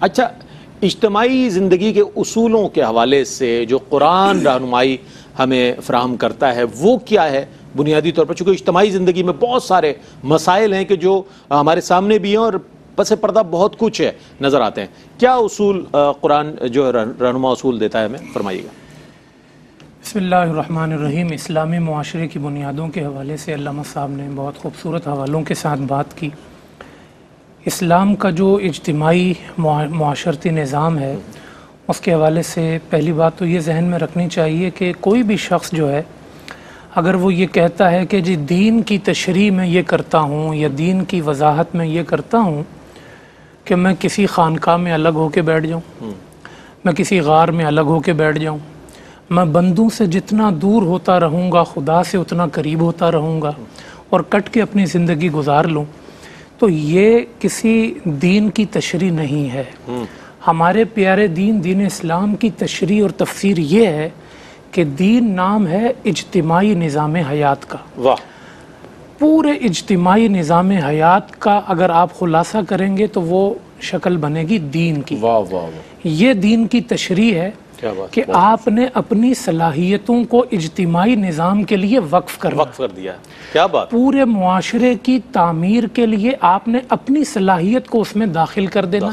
اچھا، اجتماعی زندگی کے اصولوں کے حوالے سے جو قرآن رہنمائی ہمیں فراہم کرتا ہے وہ کیا ہے بنیادی طور پر؟ چونکہ اجتماعی زندگی میں بہت سارے مسائل ہیں کہ جو ہمارے سامنے بھی ہیں اور پس پردہ بہت کچھ ہے نظر آتے ہیں. کیا اصول قرآن جو رہنما اصول دیتا ہے ہمیں، فرمائیے گا. بسم اللہ الرحمن الرحیم. اسلامی معاشرے کی بنیادوں کے حوالے سے علامہ صاحب نے بہت خوبصورت حوالوں کے ساتھ بات کی. اسلام کا جو اجتماعی معاشرتی نظام ہے اس کے حوالے سے پہلی بات تو یہ ذہن میں رکھنی چاہیے کہ کوئی بھی شخص جو ہے اگر وہ یہ کہتا ہے کہ جی دین کی تشریح میں یہ کرتا ہوں یا دین کی وضاحت میں یہ کرتا ہوں کہ میں کسی خانقاہ میں الگ ہو کے بیٹھ جاؤں، میں کسی غار میں الگ ہو کے بیٹھ جاؤں، میں بندوں سے جتنا دور ہوتا رہوں گا خدا سے اتنا قریب ہوتا رہوں گا اور کٹ کے اپنی زندگی گزار لوں، تو یہ کسی دین کی تشریح نہیں ہے. ہمارے پیارے دین اسلام کی تشریح اور تفسیر یہ ہے کہ دین نام ہے اجتماعی نظام حیات کا. واہ. پورے اجتماعی نظام حیات کا اگر آپ خلاصہ کریں گے تو وہ شکل بنے گی دین کی. واہ واہ. یہ دین کی تشریح ہے کہ آپ نے اپنی صلاحیتوں کو اجتماعی نظام کے لیے وقف کر دیا. کیا بات. پورے معاشرے کی تعمیر کے لیے آپ نے اپنی صلاحیت کو اس میں داخل کر دینا.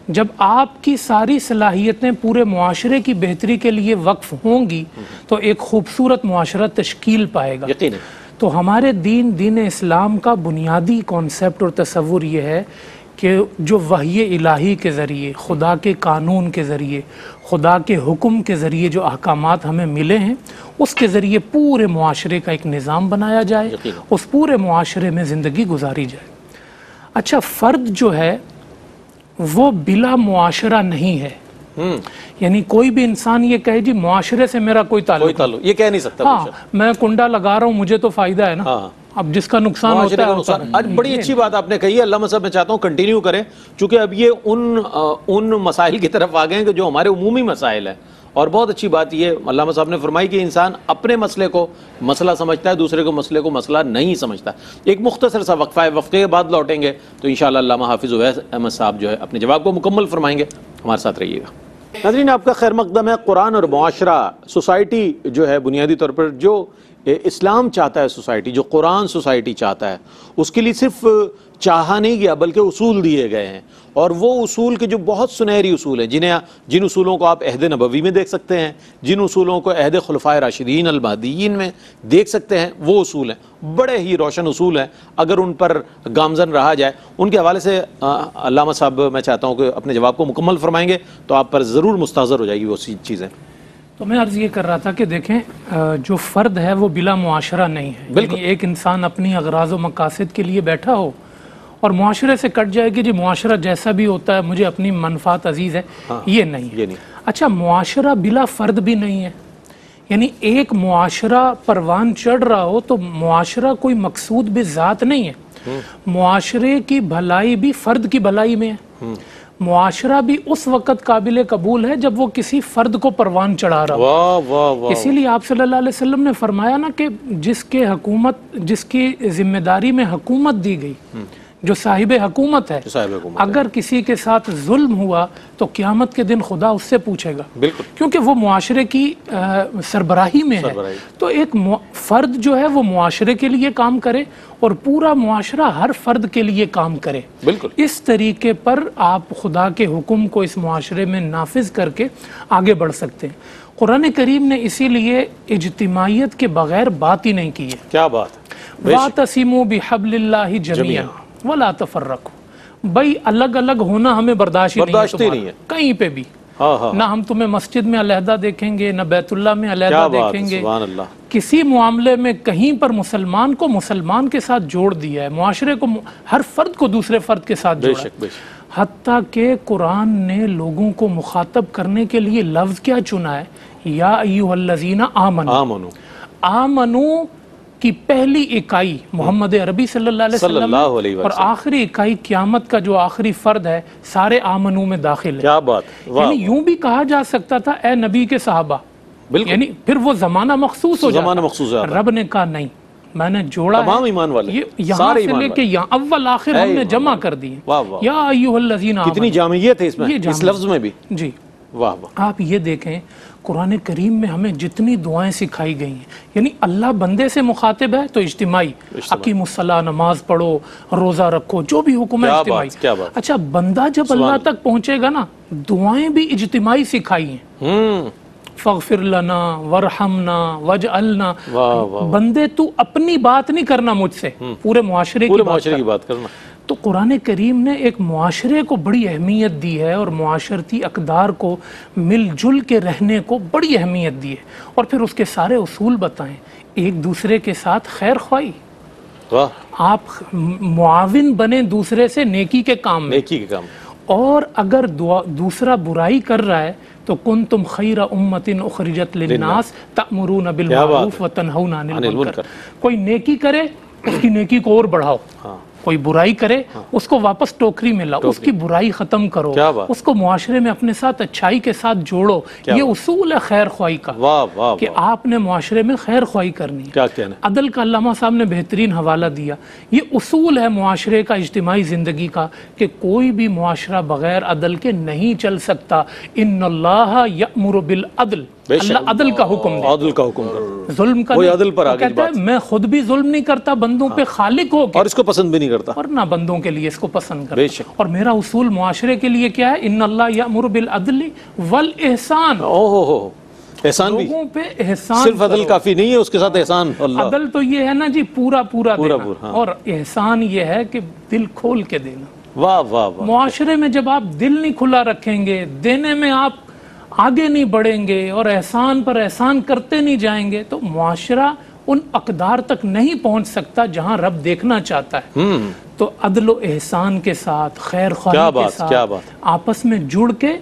جب آپ کی ساری صلاحیتیں پورے معاشرے کی بہتری کے لیے وقف ہوں گی تو ایک خوبصورت معاشرہ تشکیل پائے گا. تو ہمارے دین اسلام کا بنیادی کانسیپٹ اور تصور یہ ہے کہ جو وحی الہی کے ذریعے، خدا کے قانون کے ذریعے، خدا کے حکم کے ذریعے جو احکامات ہمیں ملے ہیں اس کے ذریعے پورے معاشرے کا ایک نظام بنایا جائے، اس پورے معاشرے میں زندگی گزاری جائے. اچھا، فرد جو ہے وہ بلا معاشرہ نہیں ہے. یعنی کوئی بھی انسان یہ کہے جی معاشرے سے میرا کوئی تعلق یہ کہہ نہیں سکتا. ہاں، میں کنڈا لگا رہا ہوں مجھے تو فائدہ ہے نا. اب جس کا نقصان ہوتا ہے. آج بڑی اچھی بات آپ نے کہی ہے علامہ صاحب، میں چاہتا ہوں کنٹینیو کریں چونکہ اب یہ ان مسائل کی طرف آ گئے ہیں کہ جو ہمارے عمومی مسائل ہیں. اور بہت اچھی بات یہ علامہ صاحب نے فرمائی کہ انسان اپنے مسئلے کو مسئلہ سمجھتا ہے، دوسرے کو مسئلے کو مسئلہ نہیں سمجھتا. ایک مختصر سا وقفہ ہے، وقفے کے بعد لوٹیں گے تو انشاءاللہ علامہ حافظ اویس احمد صاحب جو ہے اپنے جواب کو مکمل فرمائیں گے. ہمارے ساتھ رہیے گا. ناظرین، آپ کا خیر مقدم ہے. قرآن اور معاشرہ، سوسائٹی جو ہے بنیادی طور پر جو اسلام چاہتا ہے، سوسائٹی جو قرآن سوسائٹی چاہتا ہے، اس کے لیے صرف چاہا نہیں گیا بلکہ اصول دیے گئے ہیں. اور وہ اصول کے جو بہت سنہری اصول ہیں جن اصولوں کو آپ عہد نبوی میں دیکھ سکتے ہیں، جن اصولوں کو عہد خلفائے راشدین المہدیین میں دیکھ سکتے ہیں، وہ اصول ہیں بڑے ہی روشن اصول ہیں. اگر ان پر گامزن رہا جائے، ان کے حوالے سے علامہ صاحب میں چاہتا ہوں کہ اپنے جواب کو مکمل فرمائیں گے تو آپ پر ضرور مستحضر ہو جائے گی وہ چیزیں. تو میں عرض یہ کر رہا تھا کہ دیکھیں جو فرد ہے وہ بلا معاشرہ نہیں ہے. بالکل. ایک انسان اپنی اغراض و مقاصد کے لیے بیٹھا ہو اور معاشرے سے کٹ جائے کہ جی معاشرہ جیسا بھی ہوتا ہے مجھے اپنی منفعت عزیز ہے، یہ نہیں. اچھا، معاشرہ بلا فرد بھی نہیں ہے. یعنی ایک معاشرہ پروان چڑھ رہا ہو تو معاشرہ کوئی مقصود بھی ذات نہیں ہے. معاشرے کی بھلائی بھی فرد کی بھلائی میں ہے. معاشرہ بھی اس وقت قابل قبول ہے جب وہ کسی فرد کو پروان چڑھا رہا ہو. اسی لیے آپ صلی اللہ علیہ وسلم نے فرمایا نا کہ جس کی ذمہ داری میں حکومت دی گئی، جو صاحب حکومت ہے، اگر کسی کے ساتھ ظلم ہوا تو قیامت کے دن خدا اس سے پوچھے گا. بالکل. کیونکہ وہ معاشرے کی سربراہی میں ہے. تو ایک فرد جو ہے وہ معاشرے کے لیے کام کرے اور پورا معاشرہ ہر فرد کے لیے کام کرے. بالکل. اس طریقے پر آپ خدا کے حکم کو اس معاشرے میں نافذ کر کے آگے بڑھ سکتے ہیں. قرآن کریم نے اسی لیے اجتماعیت کے بغیر بات ہی نہیں کی ہے. کیا بات. وَاعْتَصِمُوا بِحَبْلِ اللَّهِ جَمِيعًا وَلَا تَفَرَّقُوا. بھائی الگ الگ ہونا ہمیں برداشت ہی نہیں ہے کہیں پہ بھی. نہ ہم تمہیں مسجد میں علیحدہ دیکھیں گے، نہ بیت اللہ میں علیحدہ دیکھیں گے. کسی معاملے میں کہیں پر مسلمان کو مسلمان کے ساتھ جوڑ دیا ہے، معاشرے کو، ہر فرد کو دوسرے فرد کے ساتھ جوڑا ہے. حتیٰ کہ قرآن نے لوگوں کو مخاطب کرنے کے لیے لفظ کیا چنا ہے؟ یا ایھا الذین آمنوا. آمنوا کی پہلی اکائی محمد عربی صلی اللہ علیہ وسلم اور آخری اکائی قیامت کا جو آخری فرد ہے سارے آمنو میں داخل ہے. کیا بات. یعنی یوں بھی کہا جا سکتا تھا اے نبی کے صحابہ. یعنی پھر وہ زمانہ مخصوص ہو جاتا. رب نے کہا نہیں، میں نے جوڑا تمام ایمان والے، یہ یہاں سے لے کے یہاں اول آخر ہم نے جمع کر دی ہے۔ واہ واہ، یا ایھا الذین آمنوا، کتنی جامعیت ہے اس میں، اس لفظ میں بھی۔ جی واہ واہ، آپ یہ دیکھیں قرآن کریم میں ہمیں جتنی دعائیں سکھائی گئی ہیں، یعنی اللہ بندے سے مخاطب ہے تو اجتماعی، اقیموا الصلاۃ، نماز پڑھو، روزہ رکھو، جو بھی حکم ہے اجتماعی۔ کیا بات، اچھا بندہ جب اللہ تک پہنچے گا نا، دعائیں بھی اجتماعی سکھائی ہیں، فاغفر لنا ورحمنا واجعلنا، بندے تو اپنی بات نہیں کرنا مجھ سے، پورے معاشرے کی بات کرنا۔ تو قرآن کریم نے ایک معاشرے کو بڑی اہمیت دی ہے، اور معاشرتی اقدار کو مل جل کے رہنے کو بڑی اہمیت دی ہے، اور پھر اس کے سارے اصول بتائیں۔ ایک دوسرے کے ساتھ خیر خواہی، آپ معاون بنے دوسرے سے نیکی کے کام میں، نیکی کے کام، اور اگر دوسرا برائی کر رہا ہے تو کنتم خیر امۃ اخرجت للناس تأمرون بالمعروف وتنہون عن المنکر، کوئی نیکی کرے اس کی نیکی کو اور بڑھاؤ، کوئی برائی کرے اس کو واپس ٹوکری میں لاؤ، اس کی برائی ختم کرو، اس کو معاشرے میں اپنے ساتھ اچھائی کے ساتھ جوڑو۔ یہ اصول ہے خیر خواہی کا، کہ آپ نے معاشرے میں خیر خواہی کرنی ہے۔ عدل کا علامہ صاحب نے بہترین حوالہ دیا، یہ اصول ہے معاشرے کا، اجتماعی زندگی کا، کہ کوئی بھی معاشرہ بغیر عدل کے نہیں چل سکتا۔ ان اللہ یأمر بالعدل، اللہ عدل کا حکم دے، عدل کا حکم کرو، ظلم کا عدل پر آگے کہتا ہے میں خود بھی ظلم نہیں کرتا بندوں پہ، خالق ہو کے، اور اس کو پسند بھی نہیں کرتا، اور نہ بندوں کے لیے اس کو پسند کرتا۔ اور میرا اصول معاشرے کے لیے کیا ہے؟ ان اللہ یأمر بالعدل والاحسان، احسان بھی، لوگوں پہ احسان، صرف عدل کافی نہیں ہے، اس کے ساتھ احسان۔ عدل تو یہ ہے نا جی پورا دینا، اور احسان یہ ہے کہ دل کھول کے دینا۔ واہ واہ واہ، معاشرے میں جب آپ دل نہیں کھلا رکھیں گے، دینے میں آپ آگے نہیں بڑھیں گے، اور احسان پر احسان کرتے نہیں جائیں گے، تو معاشرہ ان اقدار تک نہیں پہنچ سکتا جہاں رب دیکھنا چاہتا ہے۔ تو عدل و احسان کے ساتھ، خیر خواہی کے ساتھ آپس میں جڑ کے،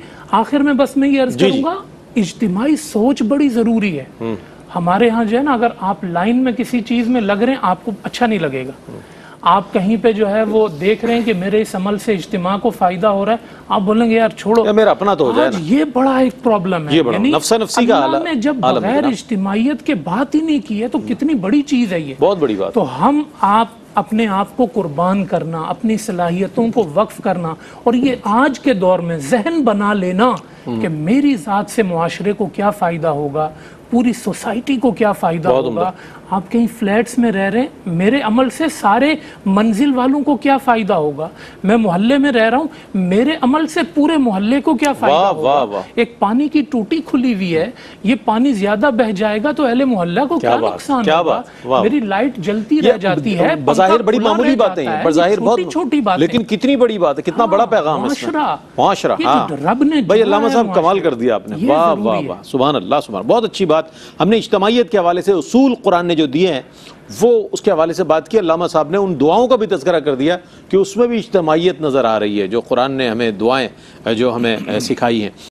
آخر میں بس میں یہ عرض کروں گا، اجتماعی سوچ بڑی ضروری ہے۔ ہمارے ہاں جو ہے نا، اگر آپ لائن میں کسی چیز میں لگ رہے ہیں، آپ کو اچھا نہیں لگے گا۔ آپ کہیں پہ جو ہے وہ دیکھ رہے ہیں کہ میرے اس عمل سے اجتماع کو فائدہ ہو رہا ہے، آپ بولیں گے یار چھوڑو، میرا اپنا تو ہو جائے نا۔ یہ بڑا ایک پرابلم ہے، یعنی نفسی کا اللہ نے جب بغیر اجتماعیت کے بات ہی نہیں کی ہے تو کتنی بڑی چیز ہے یہ، بہت بڑی بات۔ تو ہم آپ اپنے آپ کو قربان کرنا، اپنی صلاحیتوں کو وقف کرنا، اور یہ آج کے دور میں ذہن بنا لینا کہ میری ذات سے معاشرے کو کیا فائدہ ہوگا، پوری سوسائٹی کو کیا فائدہ ہوگا۔ آپ کہیں فلیٹس میں رہ رہے ہیں، میرے عمل سے سارے منزل والوں کو کیا فائدہ ہوگا، میں محلے میں رہ رہا ہوں، میرے عمل سے پورے محلے کو کیا فائدہ ہوگا۔ ایک پانی کی ٹوٹی کھلی ہوئی ہے، یہ پانی زیادہ بہ جائے گا تو اہل محلہ کو کیا نقصان ہوگا، میری لائٹ جلتی رہ جاتی ہے، بظاہر بڑی معمولی باتیں ہیں، بظاہر بہت چھوٹی باتیں، لیکن کتنی بڑی بات ہے، کتنا بڑا پیغام ہے معاشرہ۔ رب نے بھائی علامہ صاحب کمال کر دیا آپ نے، واہ واہ واہ، سبحان اللہ سبحان، بہت اچھی بات۔ ہم نے اجتماعیت کے حوالے سے اصول قرآن نے جو دیے ہیں وہ اس کے حوالے سے بات کی، علامہ صاحب نے ان دعاؤں کا بھی تذکرہ کر دیا کہ اس میں بھی اجتماعیت نظر آ رہی ہے، جو قرآن نے ہمیں دعائیں جو ہمیں سکھائی ہیں۔